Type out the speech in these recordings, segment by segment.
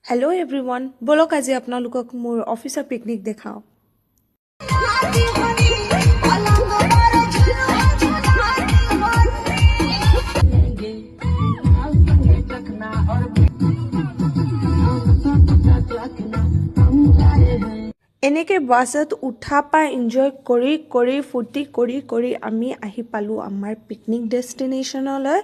Hello everyone बोलक आज आपनालोকক मोर officer picnic देखाओ। এনেকে বাছত উঠা পা এনজয় কৰি কৰি ফুৰ্তি কৰি কৰি আমি আহি পালো আমাৰ পিকনিক ডেষ্টিনেশ্যনলৈ।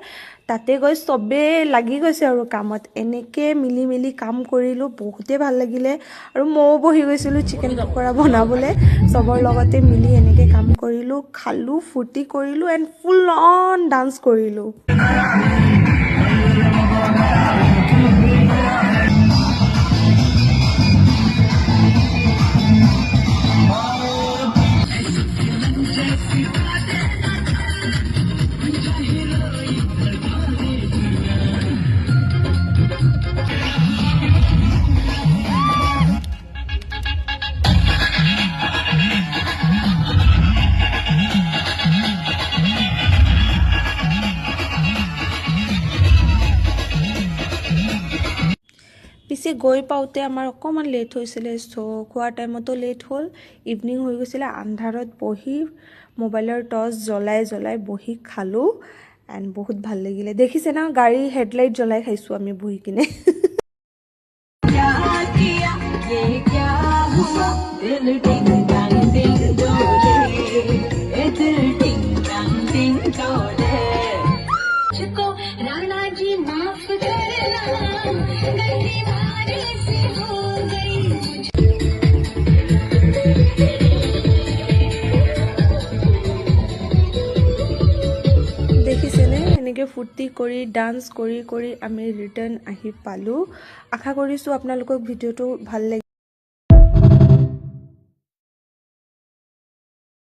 তাতে গৈ সবে লাগি গৈছে আৰু কামত এনেকে মিলি মিলি কাম কৰিলো, বহুতে ভাল লাগিলে। আৰু মও বহি গৈছিলো চিকেন পকৰা বনাবলে, সবৰ লগতে মিলি এনেকে কাম কৰিলো, খালো, ফুৰ্তি কৰিলো এণ্ড ফুল অন ডান্স কৰিলো। পিছে গৈ পাওঁতে আমাৰ অকণমান লেট হৈছিলে, খোৱাৰ টাইমতো লেট হ'ল, ইভিনিং হৈ গৈছিলে। আন্ধাৰত বহি মোবাইলৰ টৰ্চ জ্বলাই জ্বলাই বহি খালোঁ এণ্ড বহুত ভাল লাগিলে। দেখিছে না, গাড়ী হেডলাইট জ্বলাই খাইছোঁ আমি বহি কিনে। দেখিছেনে এনেকৈ ফূৰ্তি কৰি ডান্স কৰি কৰি আমি ৰিটাৰ্ণ আহি পালোঁ। আশা কৰিছোঁ আপোনালোকক ভিডিঅ'টো ভাল লাগিল।